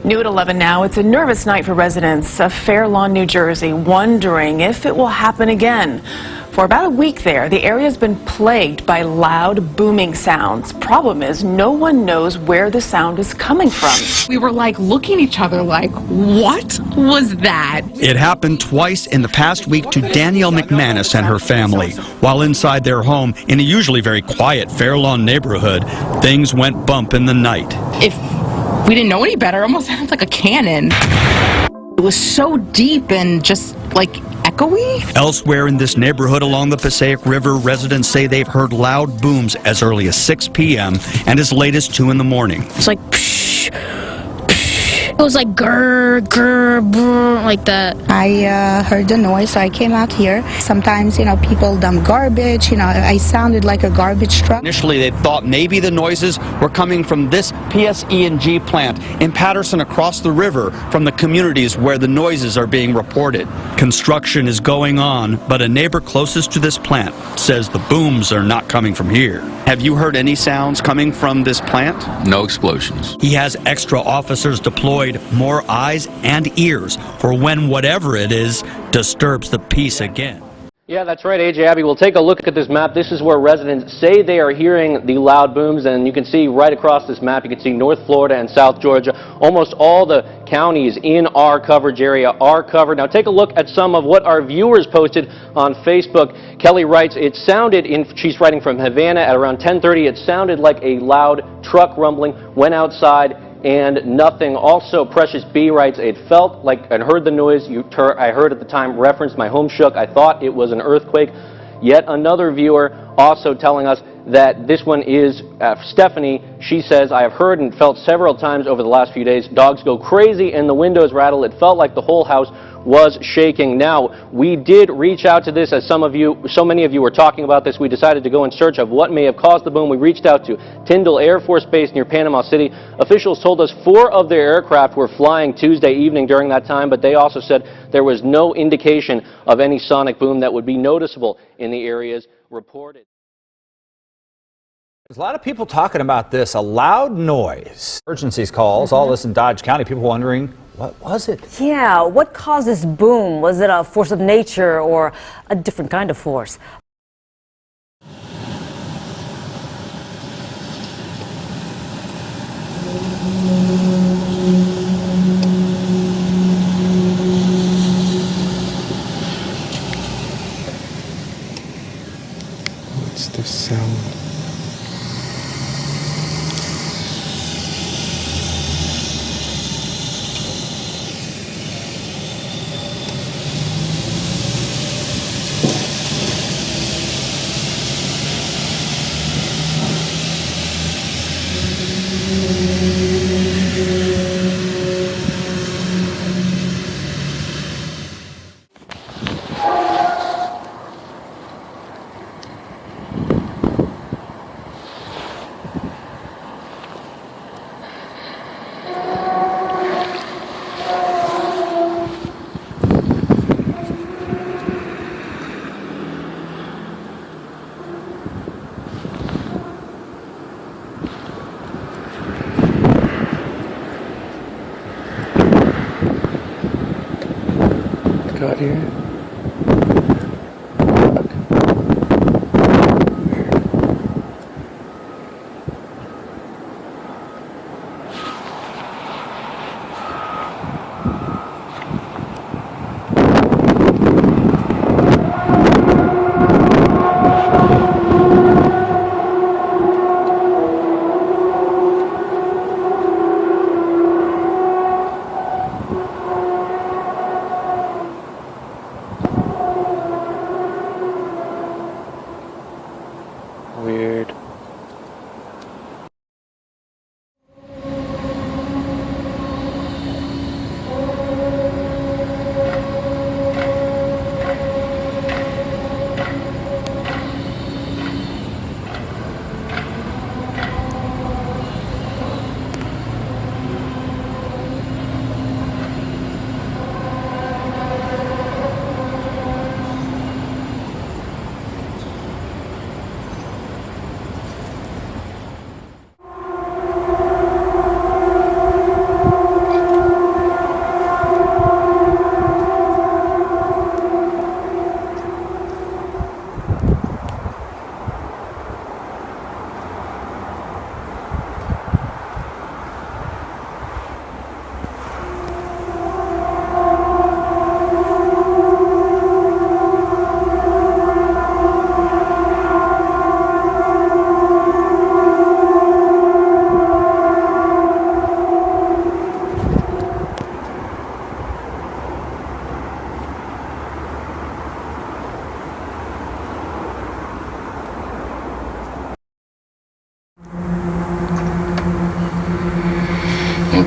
New at 11 now, it's a nervous night for residents of Fair Lawn, New Jersey, wondering if it will happen again. For about a week there, the area's been plagued by loud, booming sounds. Problem is, no one knows where the sound is coming from. We were like looking at each other like, what was that? It happened twice in the past week to Danielle McManus and her family. While inside their home, in a usually very quiet Fair Lawn neighborhood, things went bump in the night. If we didn't know any better, it almost sounds like a cannon. It was so deep and just like echoey. Elsewhere in this neighborhood along the Passaic River, residents say they've heard loud booms as early as 6 p.m. and as late as 2 in the morning. It's like psh, psh. It was like grr, grr, brr, like that. I heard the noise, so I came out here. Sometimes, people dump garbage. I sounded like a garbage truck. Initially, they thought maybe the noises were coming from this PSE&G plant in Patterson across the river from the communities where the noises are being reported. Construction is going on, but a neighbor closest to this plant says the booms are not coming from here. Have you heard any sounds coming from this plant? No explosions. He has extra officers deployed, more eyes and ears for when whatever it is disturbs the peace again. Yeah, that's right, AJ Abby. We'll take a look at this map. This is where residents say they are hearing the loud booms, and you can see right across this map, you can see North Florida and South Georgia. Almost all the counties in our coverage area are covered. Now take a look at some of what our viewers posted on Facebook. Kelly writes, she's writing from Havana at around 10:30. It sounded like a loud truck rumbling. Went outside and nothing. Also, Precious B writes, it felt like I heard the noise I heard at the time referenced. My home shook. I thought it was an earthquake. Yet another viewer also telling us that this one is Stephanie. She says, I have heard and felt several times over the last few days, dogs go crazy and the windows rattle. It felt like the whole house was shaking. Now, we did reach out to this, as so many of you were talking about this. We decided to go in search of what may have caused the boom. We reached out to Tyndall Air Force Base near Panama City. Officials told us 4 of their aircraft were flying Tuesday evening during that time, but they also said there was no indication of any sonic boom that would be noticeable in the areas reported. There's a lot of people talking about this, a loud noise. Emergencies calls, all this in Dodge County, people wondering, what was it? Yeah, what caused this boom? Was it a force of nature or a different kind of force? What's the sound? Got here.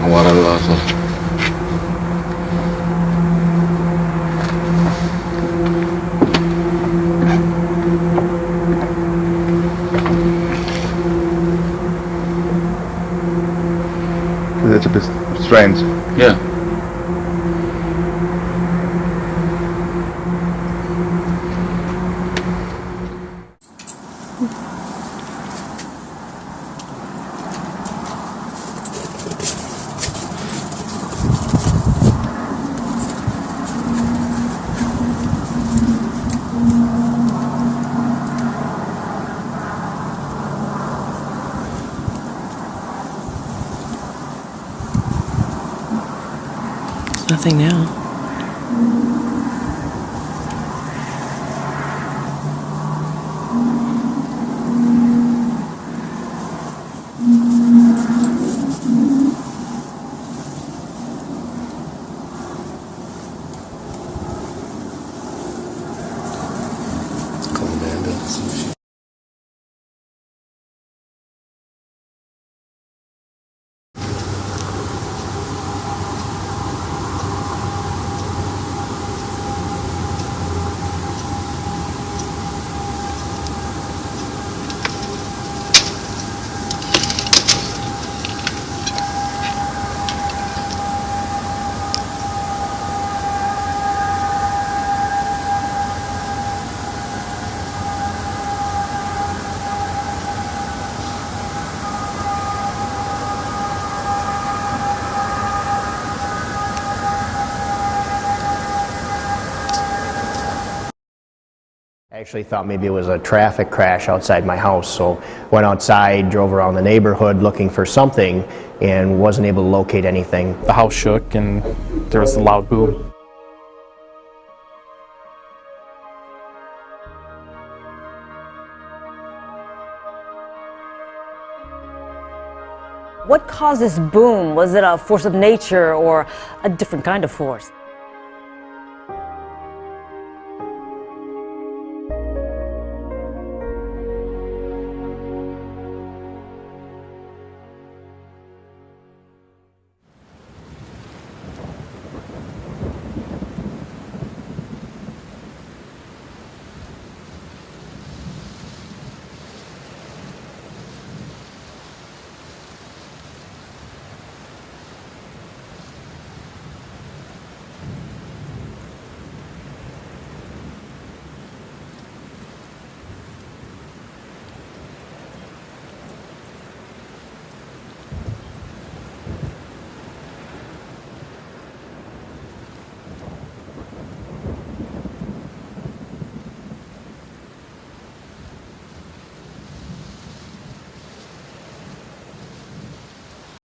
ورا الأصل. It's a bit strange. Yeah. Nothing now. Call Amanda. I actually thought maybe it was a traffic crash outside my house, so went outside, drove around the neighborhood looking for something, and wasn't able to locate anything. The house shook and there was a loud boom. What caused this boom? Was it a force of nature or a different kind of force?